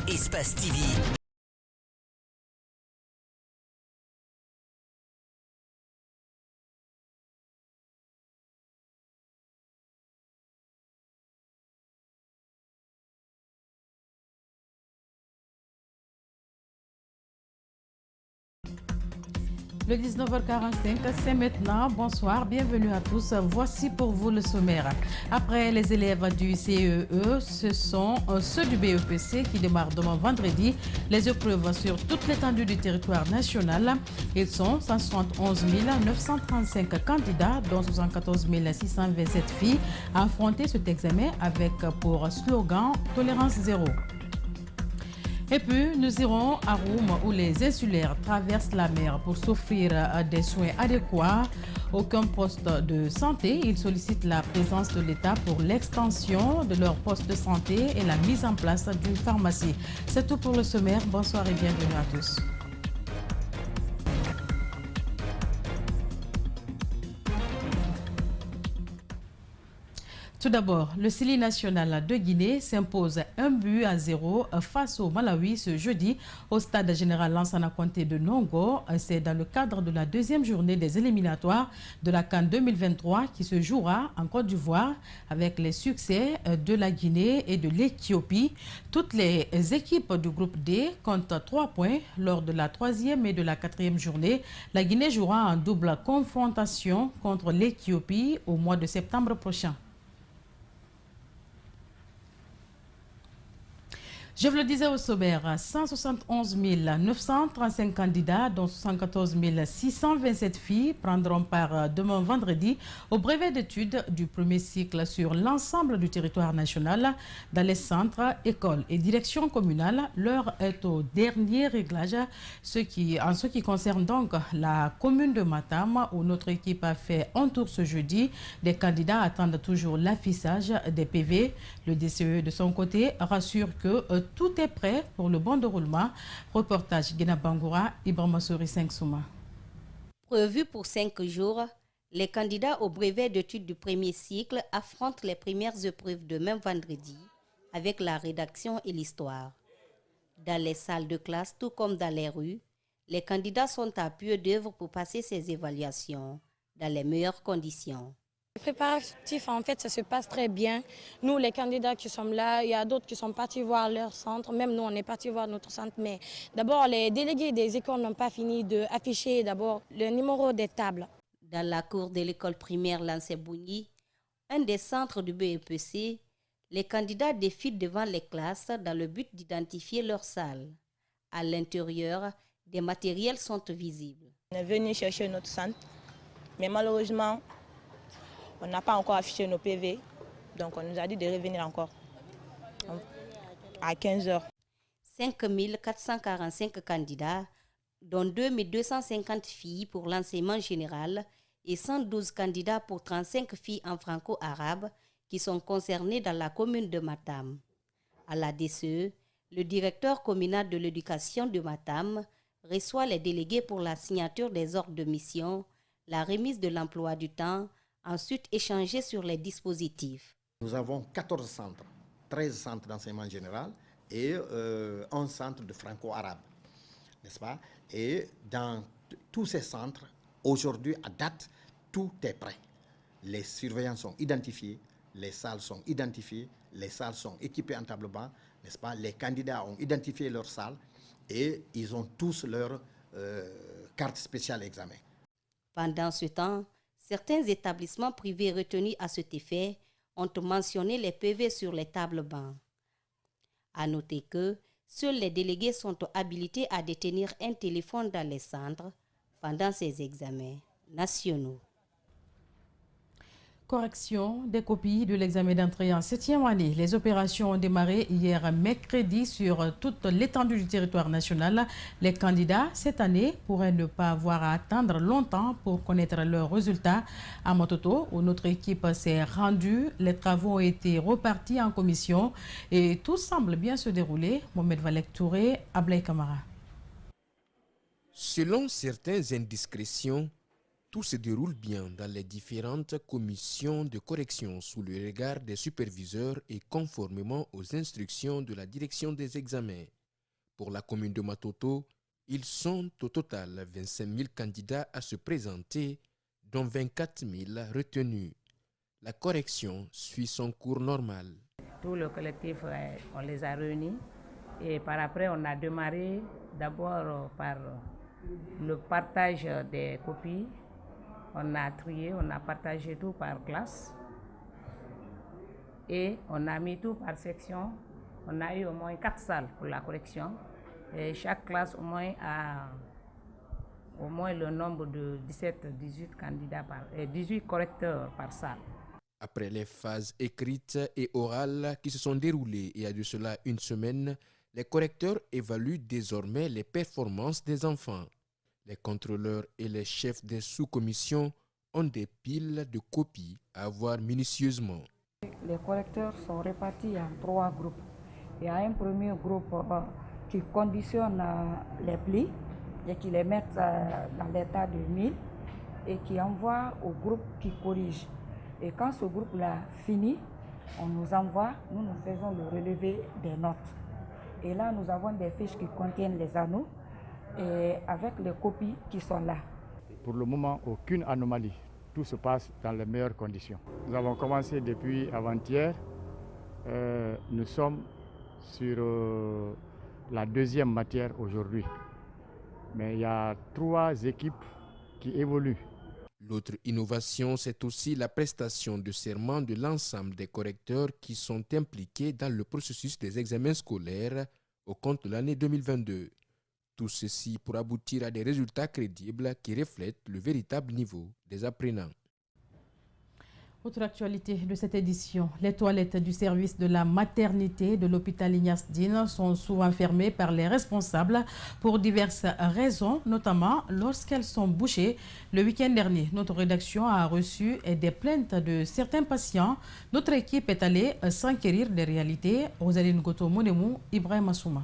Espace TV. Le 19h45, c'est maintenant. Bonsoir, bienvenue à tous. Voici pour vous le sommaire. Après les élèves du CEE, ce sont ceux du BEPC qui démarrent demain vendredi les épreuves sur toute l'étendue du territoire national. Ils sont 171 935 candidats, dont 74 627 filles, à affronter cet examen avec pour slogan « Tolérance zéro ». Et puis, nous irons à Rome où les insulaires traversent la mer pour s'offrir des soins adéquats. Aucun poste de santé. Ils sollicitent la présence de l'État pour l'extension de leur poste de santé et la mise en place d'une pharmacie. C'est tout pour le sommaire. Bonsoir et bienvenue à tous. Tout d'abord, le CELI national de Guinée s'impose 1-0 face au Malawi ce jeudi au stade général Lansana Conté de Nongo. C'est dans le cadre de la deuxième journée des éliminatoires de la CAN 2023 qui se jouera en Côte d'Ivoire avec les succès de la Guinée et de l'Éthiopie. Toutes les équipes du groupe D comptent 3 points lors de la troisième et de la quatrième journée. La Guinée jouera en double confrontation contre l'Éthiopie au mois de septembre prochain. Je vous le disais au sommaire, 171 935 candidats, dont 74 627 filles, prendront part demain vendredi au brevet d'études du premier cycle sur l'ensemble du territoire national dans les centres, écoles et directions communales. L'heure est au dernier réglage, en ce qui concerne donc la commune de Matam, où notre équipe a fait un tour ce jeudi. Des candidats attendent toujours l'affichage des PV. Le DCE, de son côté, rassure que tout est prêt pour le bon déroulement. Reportage Guéna Bangoura, Ibrahima Souri 5 Souma. Prévu pour 5 jours, les candidats au brevet d'études du premier cycle affrontent les premières épreuves demain vendredi avec la rédaction et l'histoire. Dans les salles de classe, tout comme dans les rues, les candidats sont à pied d'œuvre pour passer ces évaluations dans les meilleures conditions. Les préparatifs, en fait, ça se passe très bien. Nous, les candidats qui sommes là, il y a d'autres qui sont partis voir leur centre. Même nous, on est partis voir notre centre. Mais d'abord, les délégués des écoles n'ont pas fini d'afficher d'abord le numéro des tables. Dans la cour de l'école primaire Lansé-Bougny, un des centres du BEPC, les candidats défilent devant les classes dans le but d'identifier leur salle. À l'intérieur, des matériels sont visibles. On est venu chercher notre centre, mais malheureusement, on n'a pas encore affiché nos PV, donc on nous a dit de revenir encore à 15h. 5 445 candidats, dont 2 250 filles pour l'enseignement général et 112 candidats pour 35 filles en franco-arabe qui sont concernés dans la commune de Matam. À la DCE, le directeur communal de l'éducation de Matam reçoit les délégués pour la signature des ordres de mission, la remise de l'emploi du temps, ensuite échanger sur les dispositifs. Nous avons 14 centres, 13 centres d'enseignement général et un centre de franco-arabe, n'est-ce pas? Et dans tous ces centres, aujourd'hui, à date, tout est prêt. Les surveillants sont identifiés, les salles sont identifiées, les salles sont équipées en table-banc, n'est-ce pas? Les candidats ont identifié leurs salles et ils ont tous leur carte spéciale examen. Pendant ce temps, certains établissements privés retenus à cet effet ont mentionné les PV sur les tables-bancs. À noter que seuls les délégués sont habilités à détenir un téléphone dans les centres pendant ces examens nationaux. Correction des copies de l'examen d'entrée en 7e année. Les opérations ont démarré hier mercredi sur toute l'étendue du territoire national. Les candidats cette année pourraient ne pas avoir à attendre longtemps pour connaître leurs résultats. À Mototo, où notre équipe s'est rendue, les travaux ont été repartis en commission et tout semble bien se dérouler. Mohamed Valek Touré, Ablaï Kamara. Selon certaines indiscrétions, tout se déroule bien dans les différentes commissions de correction sous le regard des superviseurs et conformément aux instructions de la direction des examens. Pour la commune de Matoto, ils sont au total 25 000 candidats à se présenter, dont 24 000 retenus. La correction suit son cours normal. Tout le collectif, on les a réunis et par après on a démarré d'abord par le partage des copies. On a trié, on a partagé tout par classe et on a mis tout par section. On a eu au moins 4 salles pour la correction et chaque classe au moins a au moins le nombre de 17-18 candidats 18 correcteurs par salle. Après les phases écrites et orales qui se sont déroulées il y a de cela une semaine, les correcteurs évaluent désormais les performances des enfants. Les contrôleurs et les chefs des sous-commissions ont des piles de copies à voir minutieusement. Les correcteurs sont répartis en 3 groupes. Il y a un premier groupe qui conditionne les plis et qui les met dans l'état de 1000 et qui envoie au groupe qui corrige. Et quand ce groupe-là finit, on nous envoie, nous faisons le relevé des notes. Et là, nous avons des fiches qui contiennent les anneaux et avec les copies qui sont là. Pour le moment, aucune anomalie. Tout se passe dans les meilleures conditions. Nous avons commencé depuis avant-hier. Nous sommes sur la 2e matière aujourd'hui. Mais il y a 3 équipes qui évoluent. L'autre innovation, c'est aussi la prestation de serment de l'ensemble des correcteurs qui sont impliqués dans le processus des examens scolaires au compte de l'année 2022. Tout ceci pour aboutir à des résultats crédibles qui reflètent le véritable niveau des apprenants. Autre actualité de cette édition, les toilettes du service de la maternité de l'hôpital Ignace Dine sont souvent fermées par les responsables pour diverses raisons, notamment lorsqu'elles sont bouchées. Le week-end dernier, notre rédaction a reçu des plaintes de certains patients. Notre équipe est allée s'enquérir des réalités. Rosaline Goto-Monemou, Ibrahim Assouma.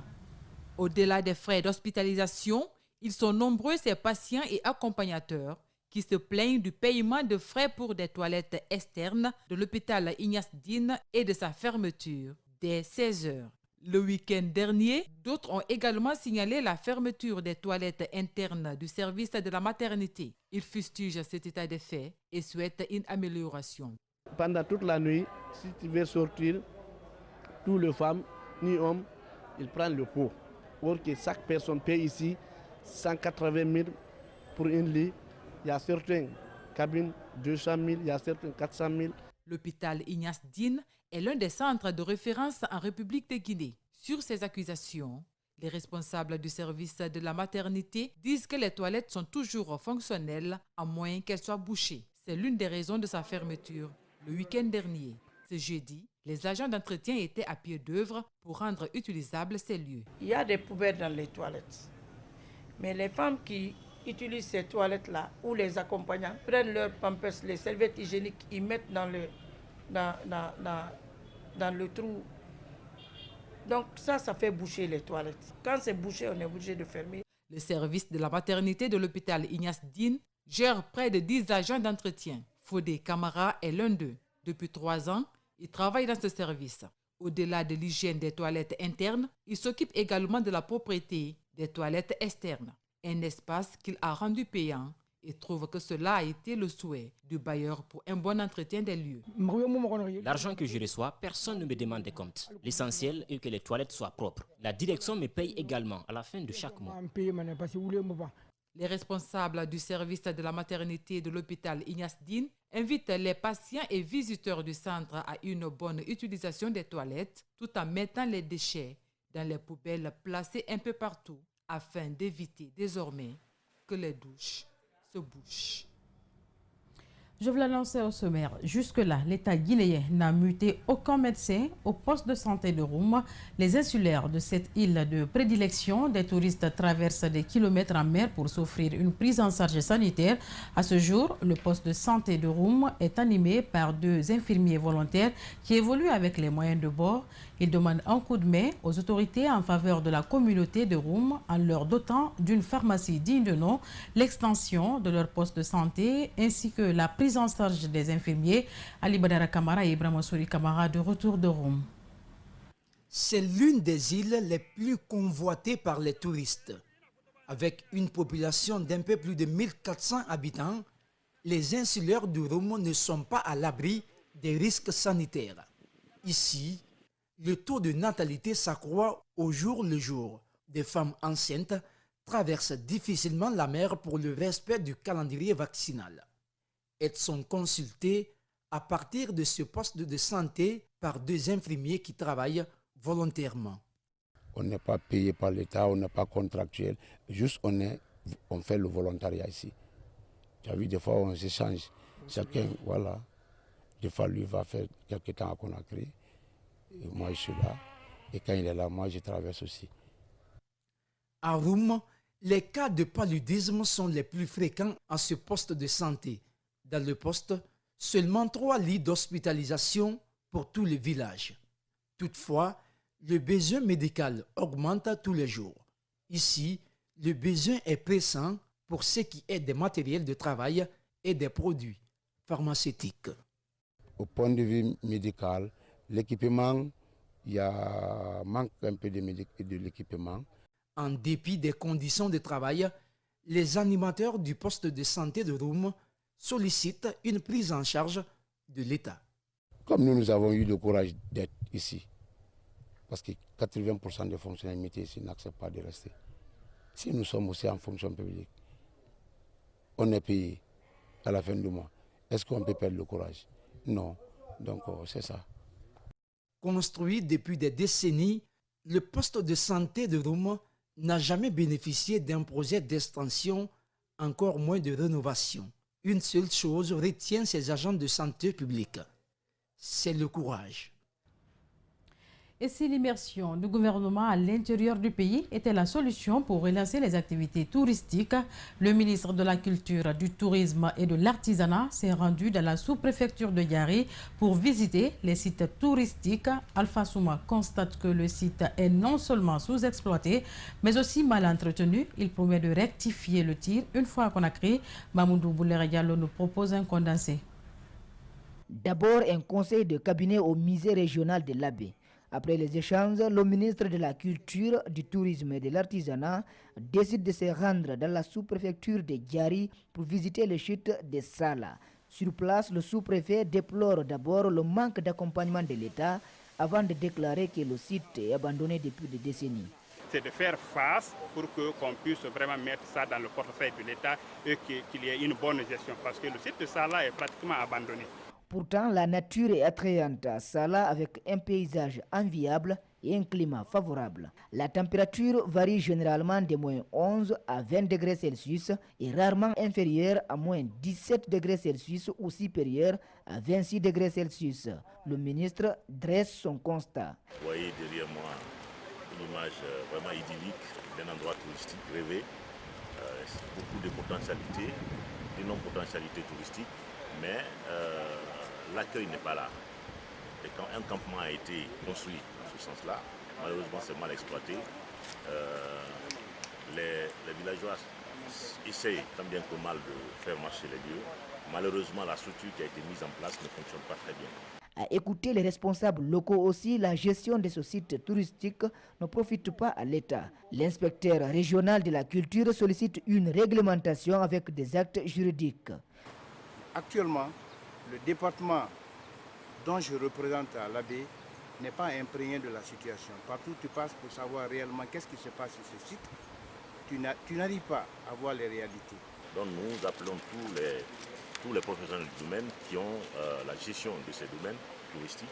Au-delà des frais d'hospitalisation, ils sont nombreux ces patients et accompagnateurs qui se plaignent du paiement de frais pour des toilettes externes de l'hôpital Ignace Dine et de sa fermeture dès 16 heures. Le week-end dernier, d'autres ont également signalé la fermeture des toilettes internes du service de la maternité. Ils fustigent cet état de fait et souhaitent une amélioration. Pendant toute la nuit, si tu veux sortir, tous les femmes ni hommes, ils prennent le pot. Or que chaque personne paye ici 180 000 pour une lit. Il y a certaines cabines 200 000, il y a certaines 400 000. L'hôpital Ignace Dine est l'un des centres de référence en République de Guinée. Sur ces accusations, les responsables du service de la maternité disent que les toilettes sont toujours fonctionnelles, à moins qu'elles soient bouchées. C'est l'une des raisons de sa fermeture le week-end dernier. Ce jeudi, les agents d'entretien étaient à pied d'œuvre pour rendre utilisables ces lieux. Il y a des poubelles dans les toilettes. Mais les femmes qui utilisent ces toilettes-là ou les accompagnants prennent leurs pampers, les serviettes hygiéniques, ils mettent dans le trou. Donc ça fait boucher les toilettes. Quand c'est bouché, on est obligé de fermer. Le service de la maternité de l'hôpital Ignace Dine gère près de 10 agents d'entretien. Fodé Camara est l'un d'eux. Depuis 3 ans, il travaille dans ce service. Au-delà de l'hygiène des toilettes internes, il s'occupe également de la propriété des toilettes externes. Un espace qu'il a rendu payant et trouve que cela a été le souhait du bailleur pour un bon entretien des lieux. L'argent que je reçois, personne ne me demande des comptes. L'essentiel est que les toilettes soient propres. La direction me paye également à la fin de chaque mois. Les responsables du service de la maternité de l'hôpital Ignace Dine invitent les patients et visiteurs du centre à une bonne utilisation des toilettes tout en mettant les déchets dans les poubelles placées un peu partout, afin d'éviter désormais que les douches se bouchent. Je vous l'annonçais au sommaire. Jusque-là, l'État guinéen n'a muté aucun médecin au poste de santé de Roum. Les insulaires de cette île de prédilection des touristes traversent des kilomètres en mer pour s'offrir une prise en charge sanitaire. À ce jour, le poste de santé de Roum est animé par 2 infirmiers volontaires qui évoluent avec les moyens de bord. Ils demandent un coup de main aux autorités en faveur de la communauté de Roum en leur dotant d'une pharmacie digne de nom, l'extension de leur poste de santé ainsi que la prise en charge des infirmiers. Ali Badara Kamara et Ibrahim Souri Kamara de retour de Roum. C'est l'une des îles les plus convoitées par les touristes. Avec une population d'un peu plus de 1400 habitants, les insulaires du Rum ne sont pas à l'abri des risques sanitaires. Ici, le taux de natalité s'accroît au jour le jour. Des femmes enceintes traversent difficilement la mer pour le respect du calendrier vaccinal. Elles sont consultées à partir de ce poste de santé par 2 infirmiers qui travaillent volontairement. On n'est pas payé par l'État, on n'est pas contractuel, juste on fait le volontariat ici. Tu as vu, des fois on s'échange, chacun, voilà. Des fois lui va faire quelques temps à Conakry, et moi je suis là, et quand il est là, moi je traverse aussi. À Rum, les cas de paludisme sont les plus fréquents à ce poste de santé. Dans le poste, seulement 3 lits d'hospitalisation pour tout le village. Toutefois, le besoin médical augmente tous les jours. Ici, le besoin est pressant pour ce qui est des matériels de travail et des produits pharmaceutiques. Au point de vue médical, l'équipement, il y a manque un peu de l'équipement. En dépit des conditions de travail, les animateurs du poste de santé de Rum sollicitent une prise en charge de l'État. Comme nous avons eu le courage d'être ici, parce que 80% des fonctionnaires métiers ici n'acceptent pas de rester. Si nous sommes aussi en fonction publique, on est payé à la fin du mois. Est-ce qu'on peut perdre le courage? Non. Donc c'est ça. Construit depuis des décennies, le poste de santé de Rum n'a jamais bénéficié d'un projet d'extension, encore moins de rénovation. Une seule chose retient ces agents de santé publique, c'est le courage. Et si l'immersion du gouvernement à l'intérieur du pays était la solution pour relancer les activités touristiques, le ministre de la Culture, du Tourisme et de l'Artisanat s'est rendu dans la sous-préfecture de Yari pour visiter les sites touristiques. Alpha Souma constate que le site est non seulement sous-exploité, mais aussi mal entretenu. Il promet de rectifier le tir une fois qu'on a créé. Mamoudou Boulere Diallo nous propose un condensé. D'abord, un conseil de cabinet au musée régional de l'Abbé. Après les échanges, le ministre de la Culture, du Tourisme et de l'Artisanat décide de se rendre dans la sous-préfecture de Diari pour visiter le chute de Sala. Sur place, le sous-préfet déplore d'abord le manque d'accompagnement de l'État avant de déclarer que le site est abandonné depuis des décennies. C'est de faire face pour qu'on puisse vraiment mettre ça dans le portefeuille de l'État et qu'il y ait une bonne gestion parce que le site de Sala est pratiquement abandonné. Pourtant, la nature est attrayante à Sala avec un paysage enviable et un climat favorable. La température varie généralement de moins 11 à 20 degrés Celsius et rarement inférieure à moins 17 degrés Celsius ou supérieure à 26 degrés Celsius. Le ministre dresse son constat. Vous voyez derrière moi une image vraiment idyllique d'un endroit touristique rêvé, beaucoup de potentialités, de non-potentialités touristiques, mais l'accueil n'est pas là. Et quand un campement a été construit dans ce sens-là, malheureusement c'est mal exploité. Les villageois essayent tant bien que mal de faire marcher les lieux. Malheureusement, la structure qui a été mise en place ne fonctionne pas très bien. À écouter les responsables locaux aussi, la gestion de ce site touristique ne profite pas à l'État. L'inspecteur régional de la culture sollicite une réglementation avec des actes juridiques. Actuellement, le département dont je représente à l'Abbé n'est pas imprégné de la situation. Partout tu passes pour savoir réellement qu'est-ce qui se passe sur ce site, tu n'arrives pas à voir les réalités. Donc nous appelons tous les professionnels du domaine qui ont la gestion de ces domaines touristiques,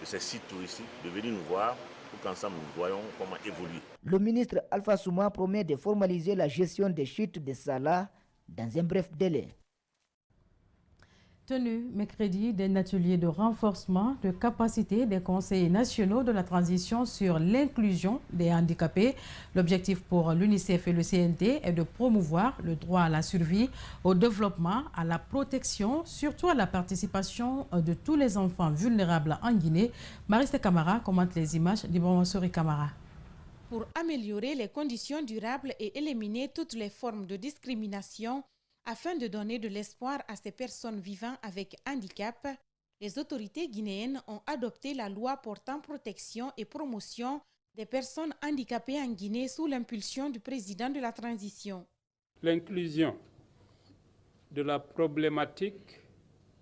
de ces sites touristiques, de venir nous voir pour qu'ensemble nous voyons comment évoluer. Le ministre Alpha Souma promet de formaliser la gestion des chutes de Sala dans un bref délai. Tenu mercredi d'un atelier de renforcement de capacité des conseils nationaux de la transition sur l'inclusion des handicapés. L'objectif pour l'UNICEF et le CNT est de promouvoir le droit à la survie, au développement, à la protection, surtout à la participation de tous les enfants vulnérables en Guinée. Mariste Camara commente les images d'Ibrahim Camara. Pour améliorer les conditions durables et éliminer toutes les formes de discrimination, afin de donner de l'espoir à ces personnes vivant avec handicap, Les autorités guinéennes ont adopté la loi portant protection et promotion des personnes handicapées en Guinée sous l'impulsion du président de la transition. L'inclusion de la problématique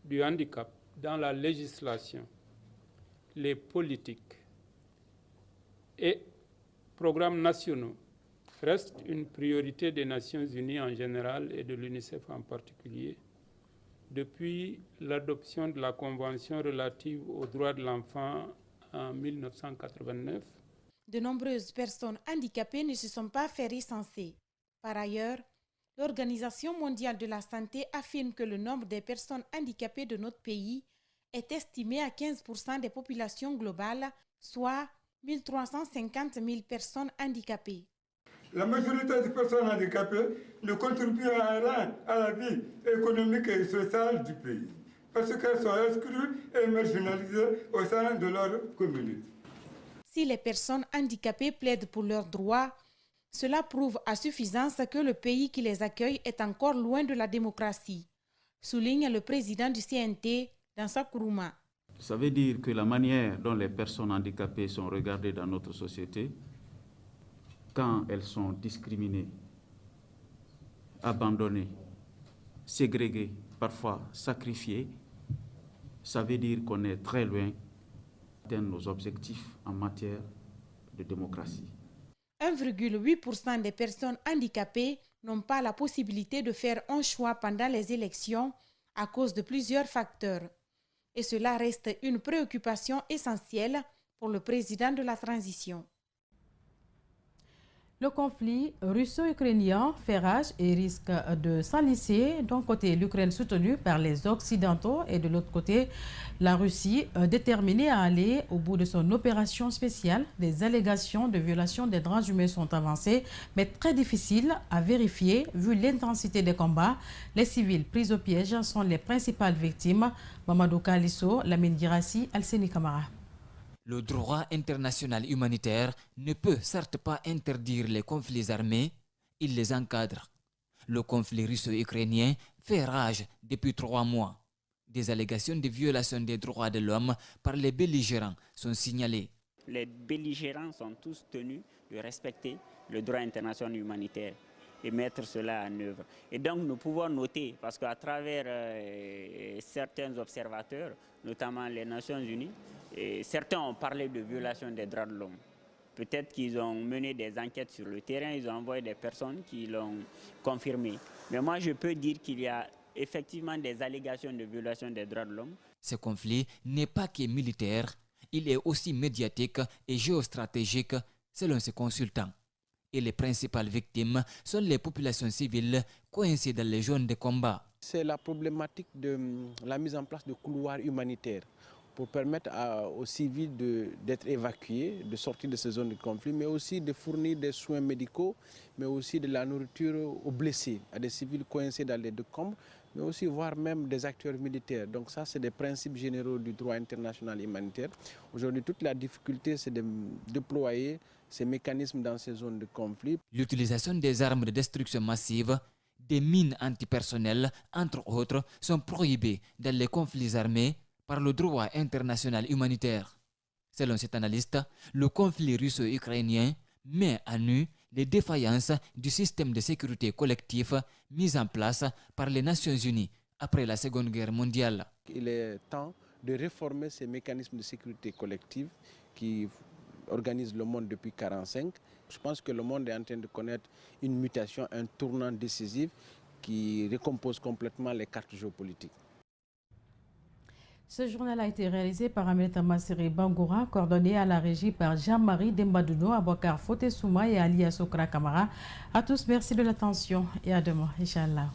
du handicap dans la législation, les politiques et programmes nationaux reste une priorité des Nations Unies en général et de l'UNICEF en particulier, depuis l'adoption de la Convention relative aux droits de l'enfant en 1989. De nombreuses personnes handicapées ne se sont pas fait recenser. Par ailleurs, l'Organisation mondiale de la santé affirme que le nombre des personnes handicapées de notre pays est estimé à 15% des populations globales, soit 1350 000 personnes handicapées. La majorité des personnes handicapées ne contribuent à rien à la vie économique et sociale du pays, parce qu'elles sont exclues et marginalisées au sein de leur communauté. Si les personnes handicapées plaident pour leurs droits, cela prouve à suffisance que le pays qui les accueille est encore loin de la démocratie, souligne le président du CNT dans sa Kourouma. Ça veut dire que la manière dont les personnes handicapées sont regardées dans notre société, quand elles sont discriminées, abandonnées, ségrégées, parfois sacrifiées, ça veut dire qu'on est très loin d'atteindre nos objectifs en matière de démocratie. 1,8% des personnes handicapées n'ont pas la possibilité de faire un choix pendant les élections à cause de plusieurs facteurs. Et cela reste une préoccupation essentielle pour le président de la transition. Le conflit russo-ukrainien fait rage et risque de s'enliser. D'un côté, l'Ukraine soutenue par les Occidentaux et de l'autre côté, la Russie déterminée à aller au bout de son opération spéciale. Des allégations de violation des droits humains sont avancées, mais très difficiles à vérifier vu l'intensité des combats. Les civils pris au piège sont les principales victimes. Mamadou Kalisso, Lamine Girassi, Alseni Kamara. Le droit international humanitaire ne peut certes pas interdire les conflits armés, il les encadre. Le conflit russo-ukrainien fait rage depuis 3 mois. Des allégations de violation des droits de l'homme par les belligérants sont signalées. Les belligérants sont tous tenus de respecter le droit international humanitaire et mettre cela en œuvre. Et donc nous pouvons noter, parce qu'à travers certains observateurs, notamment les Nations Unies, et certains ont parlé de violation des droits de l'homme. Peut-être qu'ils ont mené des enquêtes sur le terrain, ils ont envoyé des personnes qui l'ont confirmé. Mais moi, je peux dire qu'il y a effectivement des allégations de violation des droits de l'homme. Ce conflit n'est pas que militaire, il est aussi médiatique et géostratégique, selon ces consultants. Et les principales victimes sont les populations civiles coincées dans les zones de combat. C'est la problématique de la mise en place de couloirs humanitaires pour permettre aux civils d'être évacués, de sortir de ces zones de conflit, mais aussi de fournir des soins médicaux, mais aussi de la nourriture aux blessés, à des civils coincés dans les décombres, mais aussi voire même des acteurs militaires. Donc ça, c'est des principes généraux du droit international humanitaire. Aujourd'hui, toute la difficulté, c'est de déployer ces mécanismes dans ces zones de conflit. L'utilisation des armes de destruction massive, des mines antipersonnelles, entre autres, sont prohibées dans les conflits armés par le droit international humanitaire. Selon cet analyste, le conflit russo-ukrainien met à nu les défaillances du système de sécurité collectif mis en place par les Nations Unies après la Seconde Guerre mondiale. Il est temps de réformer ces mécanismes de sécurité collective qui organisent le monde depuis 1945. Je pense que le monde est en train de connaître une mutation, un tournant décisif qui recompose complètement les cartes géopolitiques. Ce journal a été réalisé par Aminata Massiri Bangoura, coordonné à la régie par Jean-Marie Dembadouno, Abouakar Fote Souma et Alia Sokra Kamara. À tous, merci de l'attention et à demain, Inch'Allah.